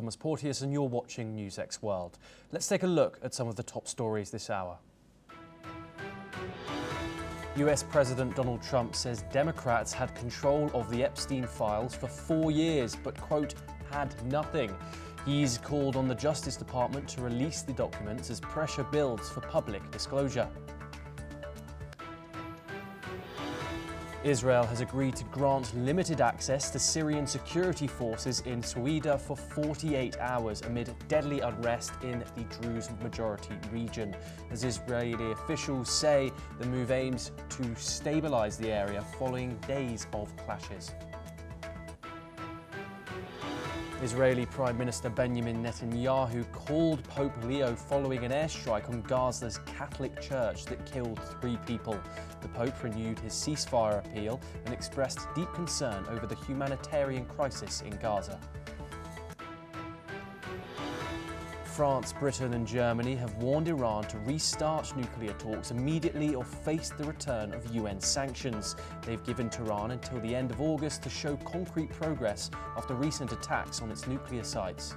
Thomas Porteous, and you're watching NewsX World. Let's take a look at some of the top stories this hour. US President Donald Trump says Democrats had control of the Epstein files for 4 years, but, quote, had nothing. He's called on the Justice Department to release the documents as pressure builds for public disclosure. Israel has agreed to grant limited access to Syrian security forces in Sweden for 48 hours amid deadly unrest in the Druze majority region. As Israeli officials say, the move aims to stabilize the area following days of clashes. Israeli Prime Minister Benjamin Netanyahu called Pope Leo following an airstrike on Gaza's Catholic Church that killed 3 people. The Pope renewed his ceasefire appeal and expressed deep concern over the humanitarian crisis in Gaza. France, Britain and Germany have warned Iran to restart nuclear talks immediately or face the return of UN sanctions. They've given Tehran until the end of August to show concrete progress after recent attacks on its nuclear sites.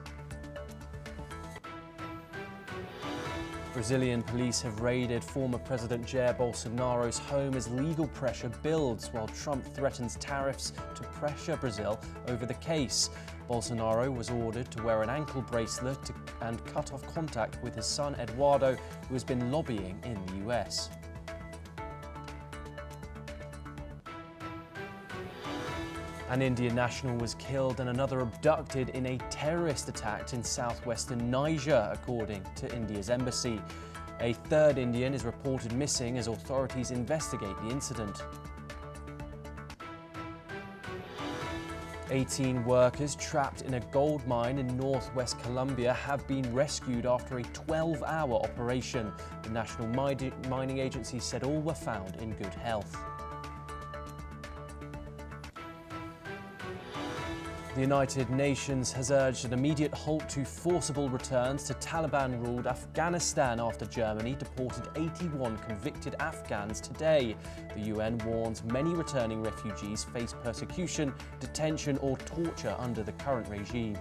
Brazilian police have raided former President Jair Bolsonaro's home as legal pressure builds, while Trump threatens tariffs to pressure Brazil over the case. Bolsonaro was ordered to wear an ankle bracelet and cut off contact with his son Eduardo, who has been lobbying in the US. An Indian national was killed and another abducted in a terrorist attack in southwestern Niger, according to India's embassy. A third Indian is reported missing as authorities investigate the incident. 18 workers trapped in a gold mine in northwest Colombia have been rescued after a 12-hour operation. The National Mining Agency said all were found in good health. The United Nations has urged an immediate halt to forcible returns to Taliban-ruled Afghanistan after Germany deported 81 convicted Afghans today. The UN warns many returning refugees face persecution, detention or torture under the current regime.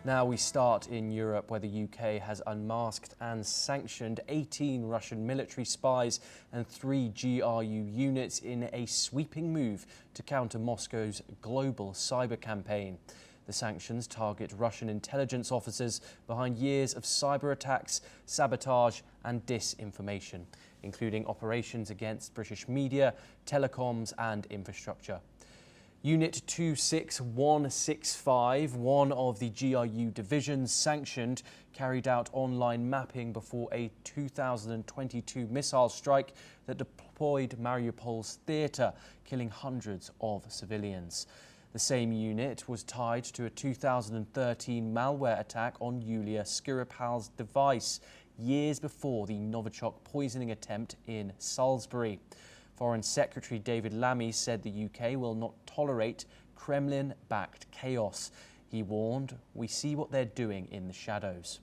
Now we start in Europe, where the UK has unmasked and sanctioned 18 Russian military spies and 3 GRU units in a sweeping move to counter Moscow's global cyber campaign. The sanctions target Russian intelligence officers behind years of cyber attacks, sabotage and disinformation, including operations against British media, telecoms and infrastructure. Unit 26165, one of the GRU divisions sanctioned, carried out online mapping before a 2022 missile strike that deployed Mariupol's theatre, killing hundreds of civilians. The same unit was tied to a 2013 malware attack on Yulia Skripal's device, years before the Novichok poisoning attempt in Salisbury. Foreign Secretary David Lammy said the UK will not tolerate Kremlin-backed chaos. He warned, "We see what they're doing in the shadows."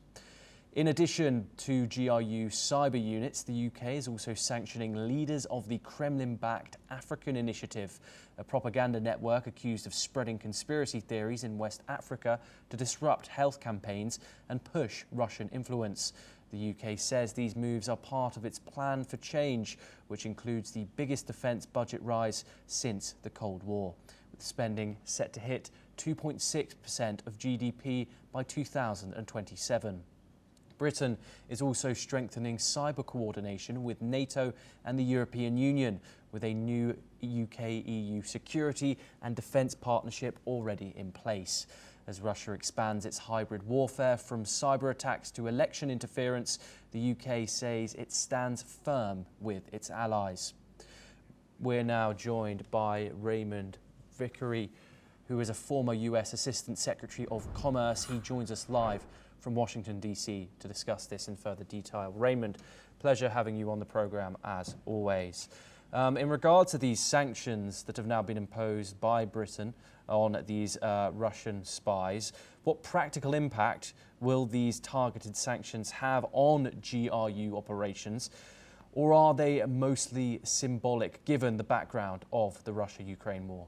In addition to GRU cyber units, the UK is also sanctioning leaders of the Kremlin-backed African Initiative, a propaganda network accused of spreading conspiracy theories in West Africa to disrupt health campaigns and push Russian influence. The UK says these moves are part of its plan for change, which includes the biggest defence budget rise since the Cold War, with spending set to hit 2.6% of GDP by 2027. Britain is also strengthening cyber coordination with NATO and the European Union, with a new UK-EU security and defence partnership already in place. As Russia expands its hybrid warfare from cyber attacks to election interference, the UK says it stands firm with its allies. We're now joined by Raymond Vickery, who is a former US Assistant Secretary of Commerce. He joins us live from Washington, D.C. to discuss this in further detail. Raymond, pleasure having you on the programme as always. In regard to these sanctions that have now been imposed by Britain on these Russian spies, what practical impact will these targeted sanctions have on GRU operations, or are they mostly symbolic given the background of the Russia-Ukraine war?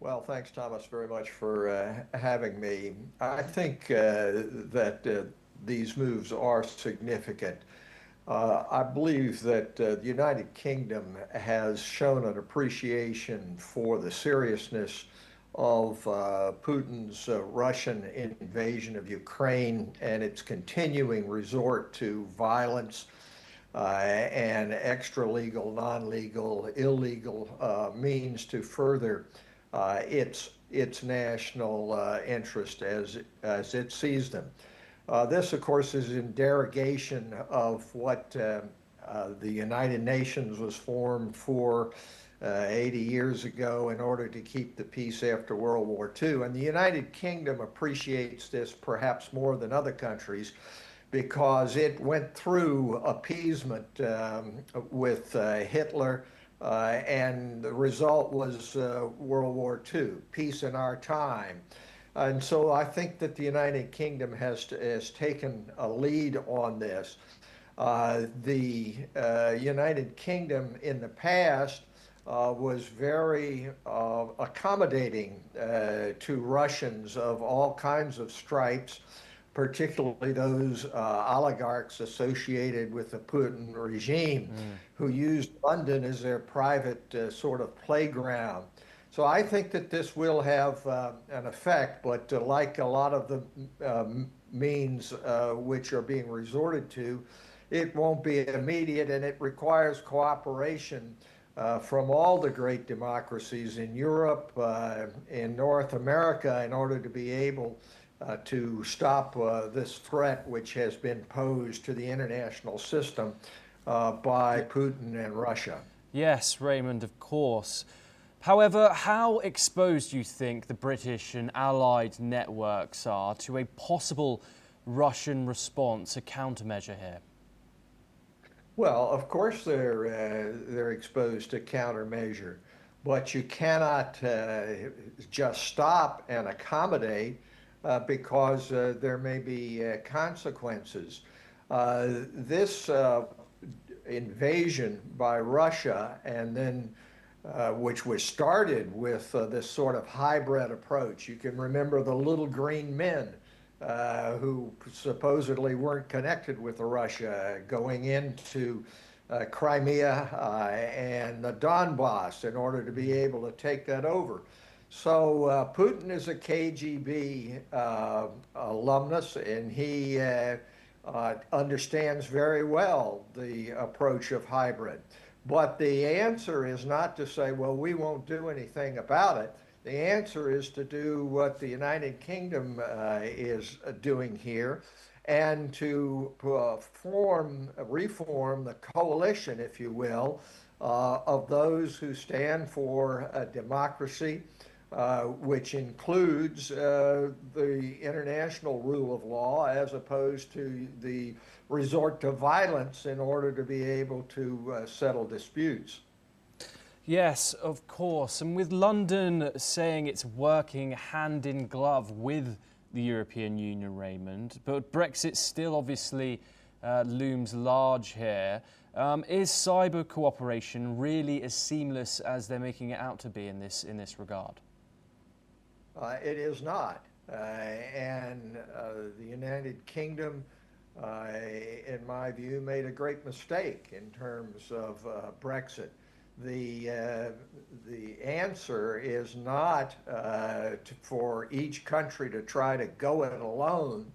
Well, thanks, Thomas, very much for having me. I think that these moves are significant. I believe that the United Kingdom has shown an appreciation for the seriousness of Putin's Russian invasion of Ukraine and its continuing resort to violence and extra legal, non-legal, illegal means to further its national interest as it sees them. This, of course, is in derogation of what the United Nations was formed for 80 years ago in order to keep the peace after World War II. And the United Kingdom appreciates this perhaps more than other countries because it went through appeasement with Hitler, and the result was World War II, peace in our time. And so I think that the United Kingdom has taken a lead on this. The United Kingdom in the past was very accommodating to Russians of all kinds of stripes, particularly those oligarchs associated with the Putin regime who used London as their private sort of playground. So I think that this will have an effect, but like a lot of the means which are being resorted to, it won't be immediate, and it requires cooperation from all the great democracies in Europe, in North America, in order to be able to stop this threat which has been posed to the international system by Putin and Russia. Yes, Raymond, of course. However, how exposed do you think the British and Allied networks are to a possible Russian response, a countermeasure here? Well, of course they're exposed to countermeasure, but you cannot just stop and accommodate because there may be consequences. This invasion by Russia, and then which was started with this sort of hybrid approach. You can remember the little green men who supposedly weren't connected with Russia going into Crimea and the Donbass in order to be able to take that over. So Putin is a KGB alumnus, and he understands very well the approach of hybrid. But the answer is not to say, well, we won't do anything about it. The answer is to do what the United Kingdom is doing here, and to reform the coalition, if you will, of those who stand for democracy, which includes the international rule of law, as opposed to the resort to violence in order to be able to settle disputes. Yes, of course. And with London saying it's working hand in glove with the European Union, Raymond, but Brexit still obviously looms large here. Is cyber cooperation really as seamless as they're making it out to be in this regard? It is not. And the United Kingdom, in my view, made a great mistake in terms of Brexit. The answer is not for each country to try to go it alone,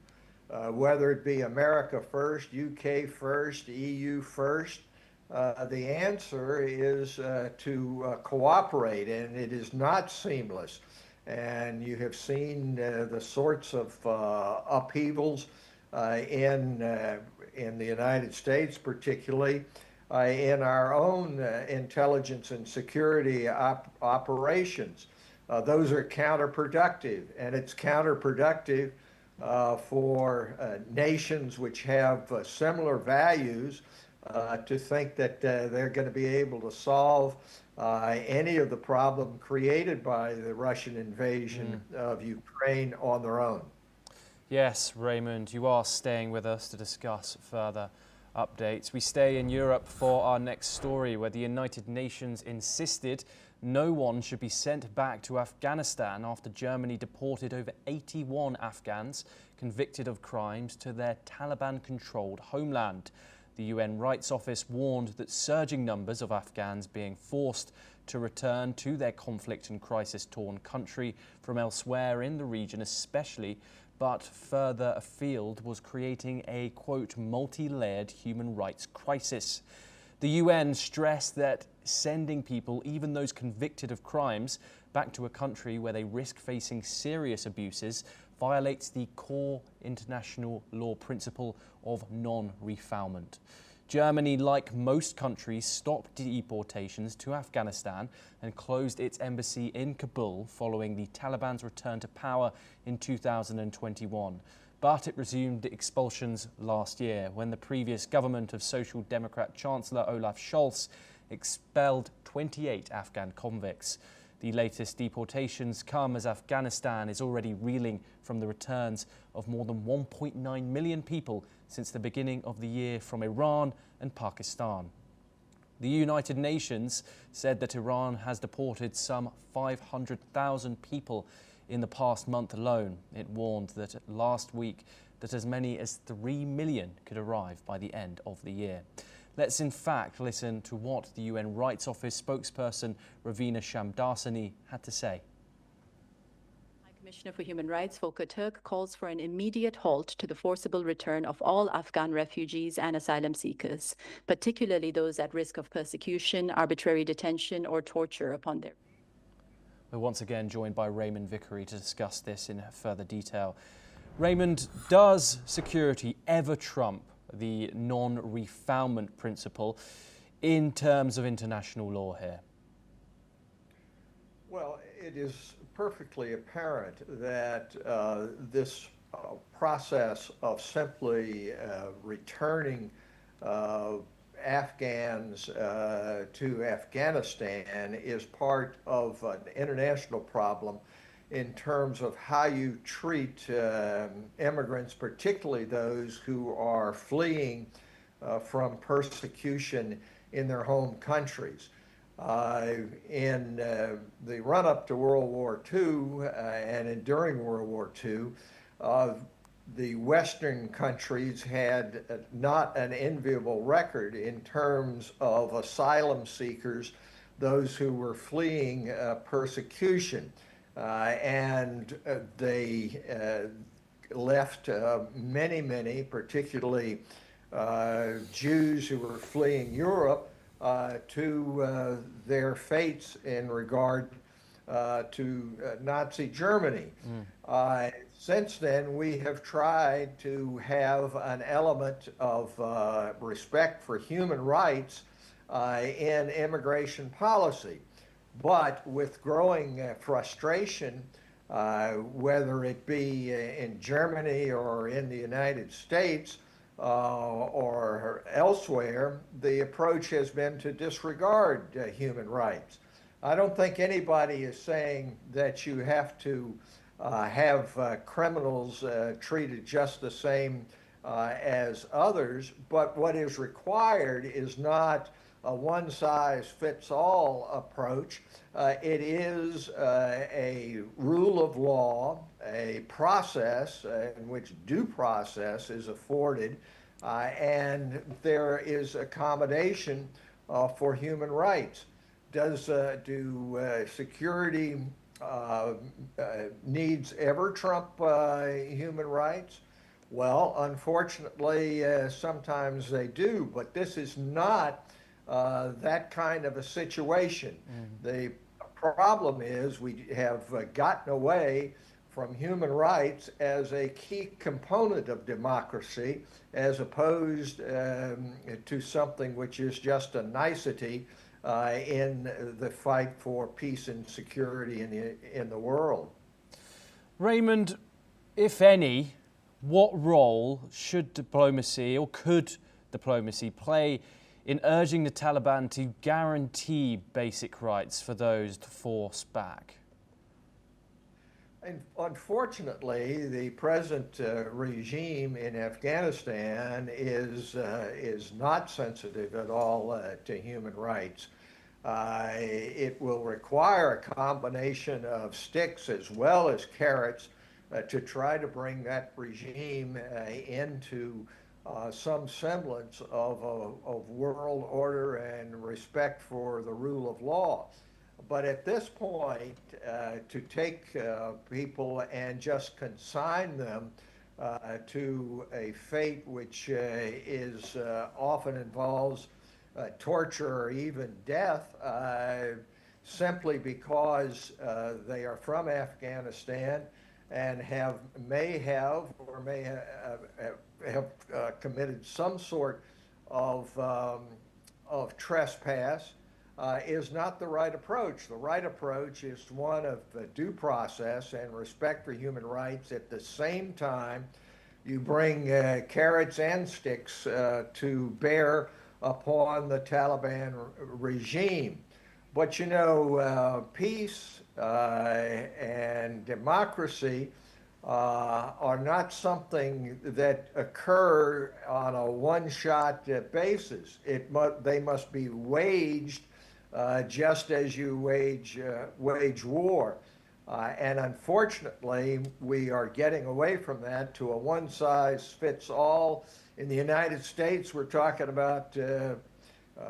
whether it be America first, UK first, EU first. The answer is to cooperate, and it is not seamless. And you have seen the sorts of upheavals in the United States, particularly in our own intelligence and security operations. Those are counterproductive, and it's counterproductive for nations which have similar values to think that they're going to be able to solve any of the problem created by the Russian invasion of Ukraine on their own. Yes, Raymond, you are staying with us to discuss further updates. We stay in Europe for our next story, where the United Nations insisted No one should be sent back to Afghanistan after Germany deported over 81 Afghans convicted of crimes to their Taliban-controlled homeland. The UN Rights Office warned that surging numbers of Afghans being forced to return to their conflict and crisis-torn country from elsewhere in the region especially, but further afield, was creating a, quote, multi-layered human rights crisis. The UN stressed that sending people, even those convicted of crimes, back to a country where they risk facing serious abuses violates the core international law principle of non-refoulement. Germany, like most countries, stopped deportations to Afghanistan and closed its embassy in Kabul following the Taliban's return to power in 2021. But it resumed expulsions last year when the previous government of Social Democrat Chancellor Olaf Scholz expelled 28 Afghan convicts. The latest deportations come as Afghanistan is already reeling from the returns of more than 1.9 million people since the beginning of the year from Iran and Pakistan. The United Nations said that Iran has deported some 500,000 people in the past month alone. It warned that last week that as many as 3 million could arrive by the end of the year. Let's in fact listen to what the UN Rights Office spokesperson Ravina Shamdasani had to say. High Commissioner for Human Rights Volker Turk calls for an immediate halt to the forcible return of all Afghan refugees and asylum seekers, particularly those at risk of persecution, arbitrary detention or torture upon their... We're once again joined by Raymond Vickery to discuss this in further detail. Raymond, does security ever trump the non-refoulement principle in terms of international law here? Well, it is perfectly apparent that this process of simply returning Afghans to Afghanistan is part of an international problem in terms of how you treat immigrants, particularly those who are fleeing from persecution in their home countries. In the run-up to World War II and during World War II, the Western countries had not an enviable record in terms of asylum seekers, those who were fleeing persecution. And they left many, particularly Jews who were fleeing Europe, to their fates in regard to Nazi Germany. Since then, we have tried to have an element of respect for human rights in immigration policy. But with growing frustration, whether it be in Germany or in the United States or elsewhere, the approach has been to disregard human rights. I don't think anybody is saying that you have to have criminals treated just the same as others, but what is required is not a one-size-fits-all approach. It is a rule of law, a process in which due process is afforded, and there is accommodation for human rights. Do security needs ever trump human rights? Well, unfortunately, sometimes they do, but this is not that kind of a situation. The problem is we have gotten away from human rights as a key component of democracy, as opposed to something which is just a nicety in the fight for peace and security in the world. Raymond, if any, what role should diplomacy or could diplomacy play in urging the Taliban to guarantee basic rights for those forced back? And unfortunately, the present regime in Afghanistan is not sensitive at all to human rights. It will require a combination of sticks as well as carrots to try to bring that regime into some semblance of world order and respect for the rule of law. But at this point, to take people and just consign them to a fate which is often involves torture or even death simply because they are from Afghanistan and may have committed some sort of trespass is not the right approach. The right approach is one of due process and respect for human rights. At the same time, you bring carrots and sticks to bear upon the Taliban regime. But you know, peace and democracy are not something that occur on a one-shot basis. They must be waged just as you wage war. And unfortunately, we are getting away from that to a one-size-fits-all. In the United States, we're talking about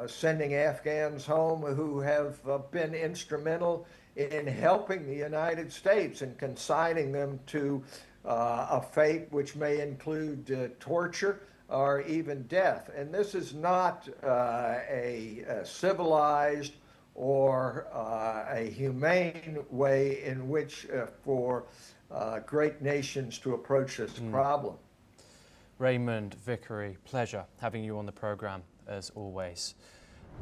sending Afghans home who have been instrumental in helping the United States and consigning them to a fate which may include torture or even death. And this is not a civilized or a humane way in which for great nations to approach this problem. Raymond Vickery, pleasure having you on the programme as always.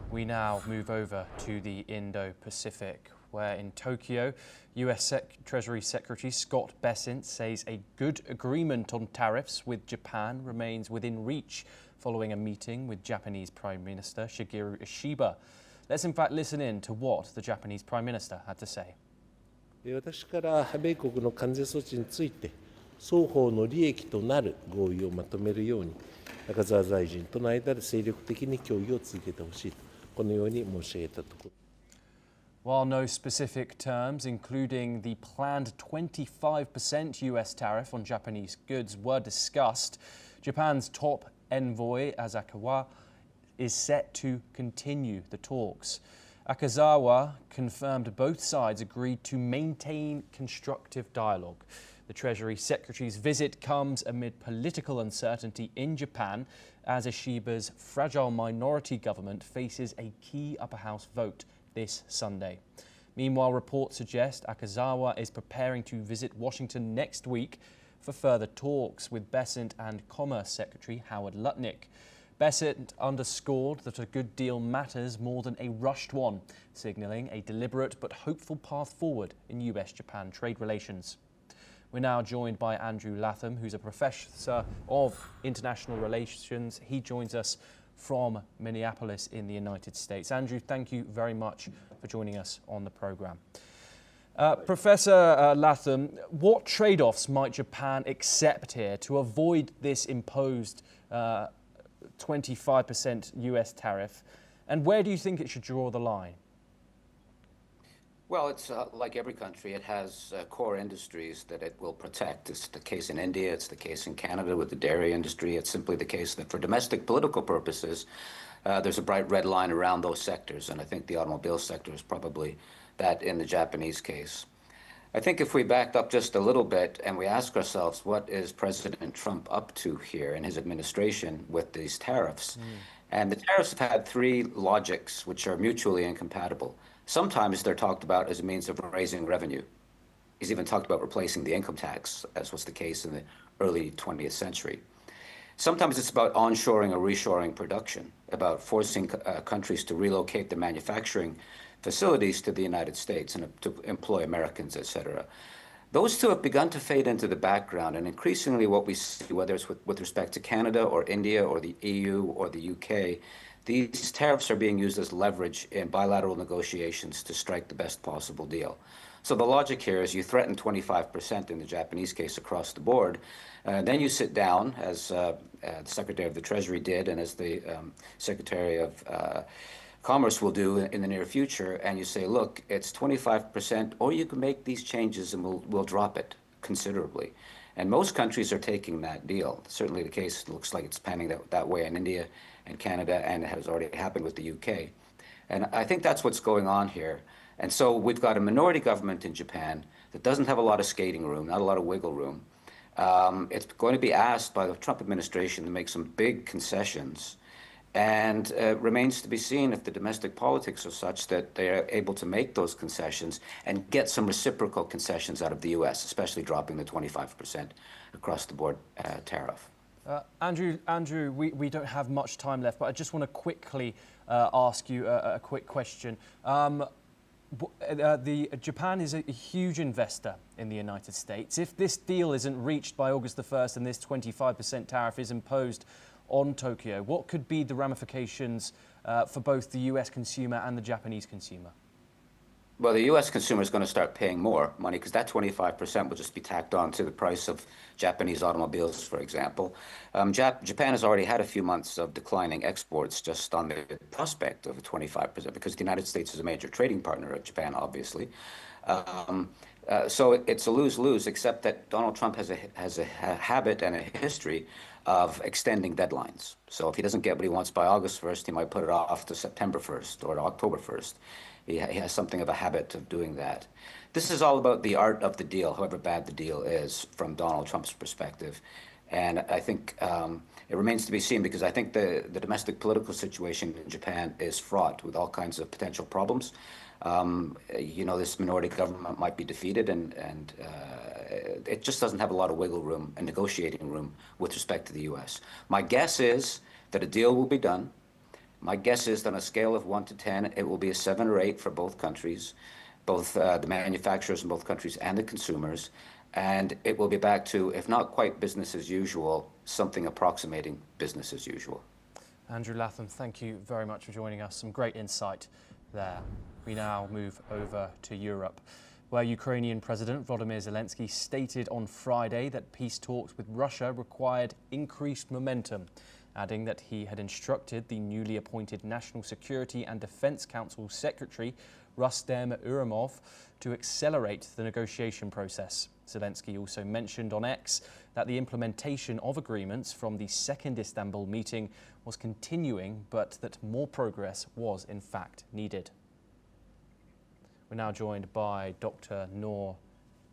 We now move over to the Indo-Pacific, where in Tokyo, US Treasury Secretary Scott Bessent says a good agreement on tariffs with Japan remains within reach following a meeting with Japanese Prime Minister Shigeru Ishiba. Let's in fact listen in to what the Japanese Prime Minister had to say. 私から米国の関税措置について双方の利益となる合意をまとめるように中澤大臣との間で精力的に協議を続けてほしいとこのように申し上げたところ。 While no specific terms, including the planned 25% US tariff on Japanese goods, were discussed, Japan's top envoy, Akazawa, is set to continue the talks. Akazawa confirmed both sides agreed to maintain constructive dialogue. The Treasury Secretary's visit comes amid political uncertainty in Japan as Ishiba's fragile minority government faces a key upper house vote this Sunday. Meanwhile, reports suggest Akazawa is preparing to visit Washington next week for further talks with Bessent and Commerce Secretary Howard Lutnick. Bessent underscored that a good deal matters more than a rushed one, signalling a deliberate but hopeful path forward in US-Japan trade relations. We're now joined by Andrew Latham, who's a professor of international relations. He joins us from Minneapolis in the United States. Andrew, thank you very much for joining us on the programme. Professor Latham, what trade-offs might Japan accept here to avoid this imposed 25% US tariff, and where do you think it should draw the line? Well, it's like every country, it has core industries that it will protect. It's the case in India, it's the case in Canada with the dairy industry. It's simply the case that for domestic political purposes, there's a bright red line around those sectors, and I think the automobile sector is probably that in the Japanese case. I think if we backed up just a little bit and we ask ourselves, what is President Trump up to here in his administration with these tariffs? And the tariffs have had three logics which are mutually incompatible. Sometimes they're talked about as a means of raising revenue. He's even talked about replacing the income tax, as was the case in the early 20th century. Sometimes it's about onshoring or reshoring production, about forcing countries to relocate their manufacturing facilities to the United States and to employ Americans, et cetera. Those two have begun to fade into the background, and increasingly what we see, whether it's with respect to Canada or India or the EU or the UK, these tariffs are being used as leverage in bilateral negotiations to strike the best possible deal. So the logic here is you threaten 25% in the Japanese case across the board, then you sit down, as the Secretary of the Treasury did and as the Secretary of Commerce will do in the near future, and you say, look, it's 25%, or you can make these changes and we'll drop it considerably. And most countries are taking that deal. Certainly the case looks like it's panning that way in India and Canada, and it has already happened with the UK. And I think that's what's going on here. And so we've got a minority government in Japan that doesn't have a lot of skating room, not a lot of wiggle room. It's going to be asked by the Trump administration to make some big concessions, and remains to be seen if the domestic politics are such that they are able to make those concessions and get some reciprocal concessions out of the U.S., especially dropping the 25% across the board tariff. Andrew, we don't have much time left, but I just want to quickly ask you a quick question. Japan is a huge investor in the United States. If this deal isn't reached by August the 1st and this 25% tariff is imposed on Tokyo, what could be the ramifications for both the US consumer and the Japanese consumer? Well, the U.S. consumer is going to start paying more money because that 25% will just be tacked on to the price of Japanese automobiles, for example. Japan has already had a few months of declining exports just on the prospect of a 25%, because the United States is a major trading partner of Japan, obviously. So it's a lose-lose, except that Donald Trump has a habit and a history of extending deadlines. So if he doesn't get what he wants by August 1st, he might put it off to September 1st or October 1st. He has something of a habit of doing that. This is all about the art of the deal, however bad the deal is from Donald Trump's perspective. And I think it remains to be seen, because I think the domestic political situation in Japan is fraught with all kinds of potential problems. You know, this minority government might be defeated, and it just doesn't have a lot of wiggle room and negotiating room with respect to the U.S. My guess is that a deal will be done. My guess is that on a scale of 1 to 10, it will be a 7 or 8 for both countries, both the manufacturers in both countries and the consumers. And it will be back to, if not quite business as usual, something approximating business as usual. Andrew Latham, thank you very much for joining us. Some great insight there. We now move over to Europe, where Ukrainian President Volodymyr Zelensky stated on Friday that peace talks with Russia required increased momentum, adding that he had instructed the newly appointed National Security and Defense Council Secretary Rustem Umerov to accelerate the negotiation process. Zelensky also mentioned on X that the implementation of agreements from the second Istanbul meeting was continuing, but that more progress was in fact needed. We're now joined by Dr. Noor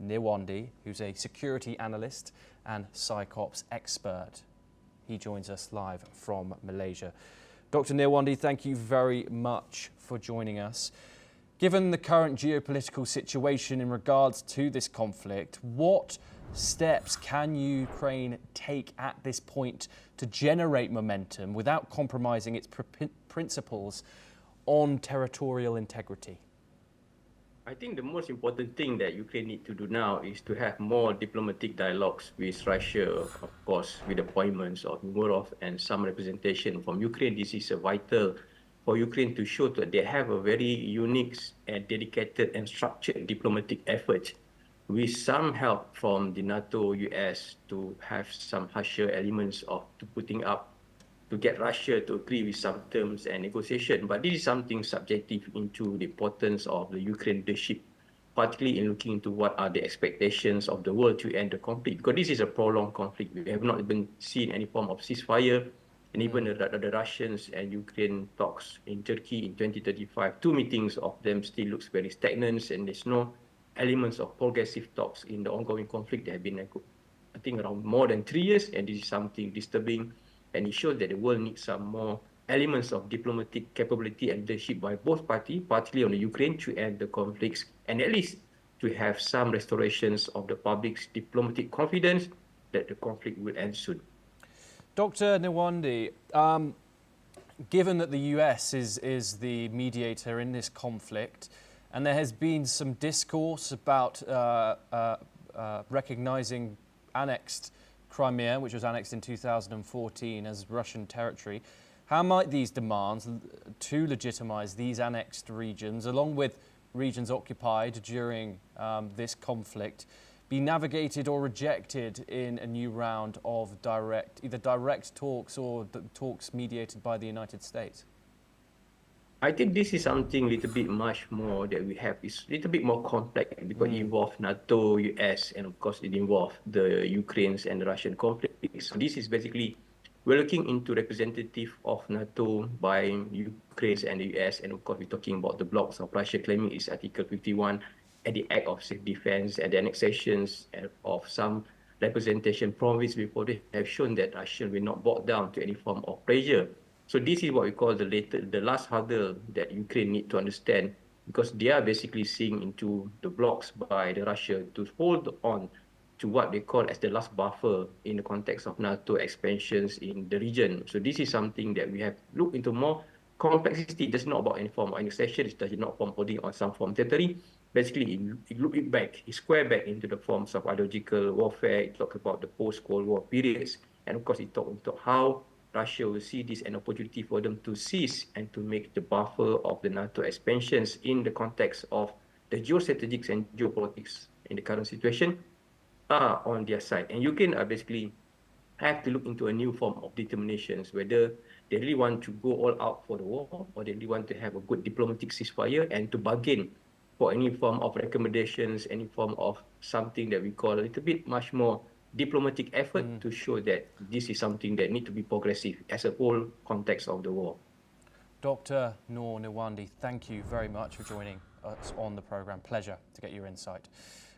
Nirwandi, who's a security analyst and psychops expert. He joins us live from Malaysia. Dr. Nirwandi, thank you very much for joining us. Given the current geopolitical situation in regards to this conflict, what steps can Ukraine take at this point to generate momentum without compromising its principles on territorial integrity? I think the most important thing that Ukraine need to do now is to have more diplomatic dialogues with Russia, of course, with appointments of Umerov and some representation from Ukraine. This is vital for Ukraine to show that they have a very unique and dedicated and structured diplomatic effort with some help from the NATO, US to have some harsher elements of putting up to get Russia to agree with some terms and negotiation. But this is something subjective into the importance of the Ukraine leadership, particularly in looking into what are the expectations of the world to end the conflict. Because this is a prolonged conflict. We have not even seen any form of ceasefire. And even the Russians and Ukraine talks in Turkey in 2035, 2 meetings of them still looks very stagnant, and there's no elements of progressive talks in the ongoing conflict. They have been, I think, around more than 3 years, and this is something disturbing. And it shows that the world needs some more elements of diplomatic capability and leadership by both parties, particularly on the Ukraine, to end the conflicts, and at least to have some restorations of the public's diplomatic confidence that the conflict will end soon. Dr. Nirwandi, given that the US is the mediator in this conflict, and there has been some discourse about recognizing annexed Crimea, which was annexed in 2014 as Russian territory, how might these demands to legitimize these annexed regions, along with regions occupied during this conflict, be navigated or rejected in a new round of either direct talks or talks mediated by the United States? I think this is something a little bit much more that we have. It's a little bit more complex because it involves NATO, US, and of course it involves the Ukraine's and the Russian conflict. So this is basically, we're looking into representative of NATO by Ukraine and the US, and of course we're talking about the blocks of Russia claiming its Article 51 and the Act of Self-Defense and the annexations of some representation province before they have shown that Russia will not bow down to any form of pressure. So this is what we call the last hurdle that Ukraine need to understand, because they are basically seeing into the blocks by the Russia to hold on to what they call as the last buffer in the context of NATO expansions in the region. So this is something that we have looked into more. Complexity does not about any form of annexation, it does not form holding on some form of territory. Basically, it look it back, it square back into the forms of ideological warfare. It talks about the post-Cold War periods, and of course it talks about how Russia will see this an opportunity for them to seize and to make the buffer of the NATO expansions in the context of the geostrategics and geopolitics in the current situation are on their side. And Ukraine are basically have to look into a new form of determinations, whether they really want to go all out for the war or they really want to have a good diplomatic ceasefire and to bargain for any form of recommendations, any form of something that we call a little bit much more diplomatic effort to show that this is something that need to be progressive as a whole context of the war. Dr. Noor Newandi, thank you very much for joining us on the programme. Pleasure to get your insight.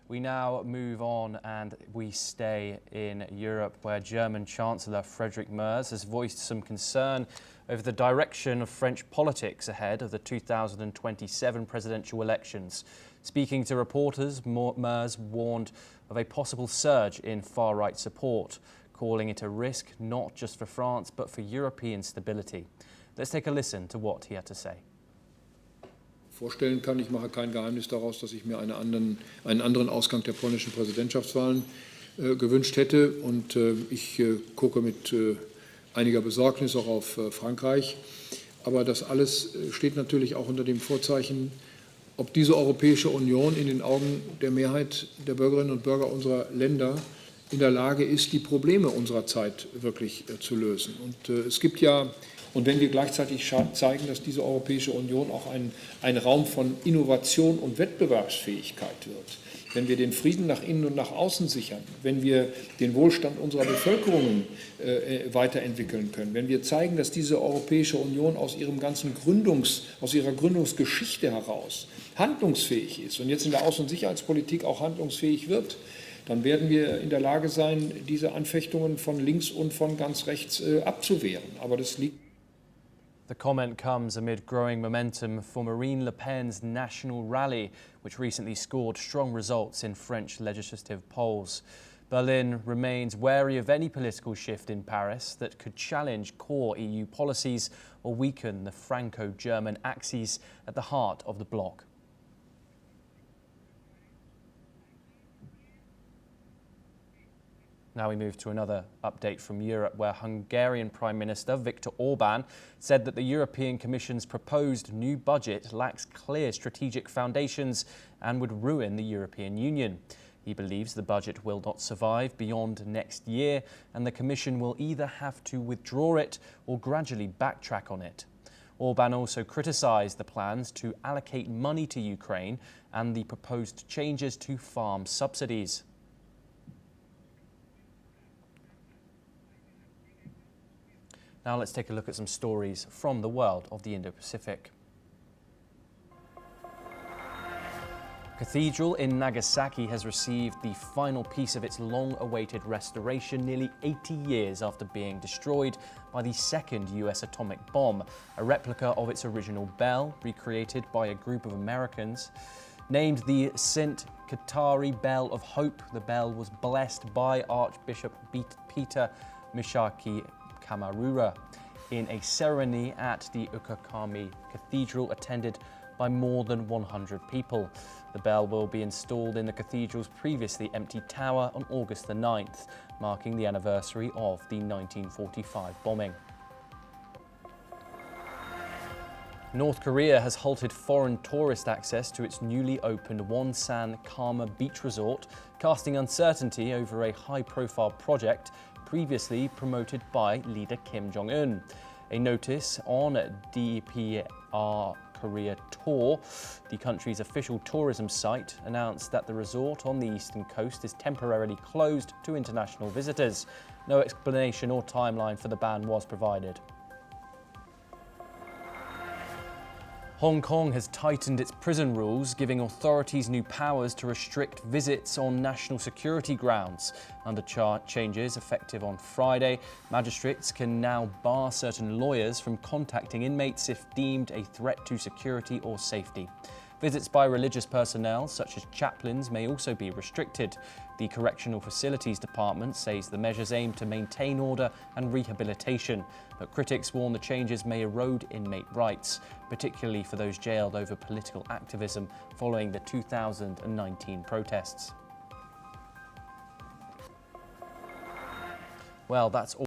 We now move on and we stay in Europe, where German Chancellor Friedrich Merz has voiced some concern over the direction of French politics ahead of the 2027 presidential elections. Speaking to reporters, Merz warned of a possible surge in far-right support, calling it a risk not just for France but for European stability. Let's take a listen to what he had to say. Vorstellen kann. Ich mache kein Geheimnis daraus, dass ich mir einen anderen Ausgang der polnischen Präsidentschaftswahlen gewünscht hätte. Und ich gucke mit einiger Besorgnis auch auf Frankreich. Aber das alles steht natürlich auch unter dem Vorzeichen, ob diese Europäische Union in den Augen der Mehrheit der Bürgerinnen und Bürger unserer Länder in der Lage ist, die Probleme unserer Zeit wirklich zu lösen. Und es gibt ja, und wenn wir gleichzeitig zeigen, dass diese Europäische Union auch ein Raum von Innovation und Wettbewerbsfähigkeit wird, wenn wir den Frieden nach innen und nach außen sichern, wenn wir den Wohlstand unserer Bevölkerungen weiterentwickeln können, wenn wir zeigen, dass diese Europäische Union aus ihrer Gründungsgeschichte heraus handlungsfähig ist und jetzt in der Außen- und Sicherheitspolitik auch handlungsfähig wird, dann werden wir in der Lage sein, diese Anfechtungen von links und von ganz rechts abzuwehren. Aber das liegt. The comment comes amid growing momentum for Marine Le Pen's national rally, which recently scored strong results in French legislative polls. Berlin remains wary of any political shift in Paris that could challenge core EU policies or weaken the Franco-German axes at the heart of the bloc. Now we move to another update from Europe, where Hungarian Prime Minister Viktor Orbán said that the European Commission's proposed new budget lacks clear strategic foundations and would ruin the European Union. He believes the budget will not survive beyond next year, and the Commission will either have to withdraw it or gradually backtrack on it. Orbán also criticised the plans to allocate money to Ukraine and the proposed changes to farm subsidies. Now let's take a look at some stories from the world of the Indo-Pacific. A cathedral in Nagasaki has received the final piece of its long-awaited restoration nearly 80 years after being destroyed by the second US atomic bomb, a replica of its original bell recreated by a group of Americans. Named the St. Katari Bell of Hope, the bell was blessed by Archbishop Peter Mishaki Kamarura in a ceremony at the Ukakami Cathedral attended by more than 100 people. The bell will be installed in the cathedral's previously empty tower on August the 9th, marking the anniversary of the 1945 bombing. North Korea has halted foreign tourist access to its newly opened Wonsan Karma Beach Resort, casting uncertainty over a high-profile project previously promoted by leader Kim Jong-un. a notice on DPR Korea Tour. The country's official tourism site announced that the resort on the eastern coast is temporarily closed to international visitors. No explanation or timeline for the ban was provided. Hong Kong has tightened its prison rules, giving authorities new powers to restrict visits on national security grounds. Under changes effective on Friday, magistrates can now bar certain lawyers from contacting inmates if deemed a threat to security or safety. Visits by religious personnel, such as chaplains, may also be restricted. The Correctional Facilities Department says the measures aim to maintain order and rehabilitation, but critics warn the changes may erode inmate rights, particularly for those jailed over political activism following the 2019 protests. Well, that's all.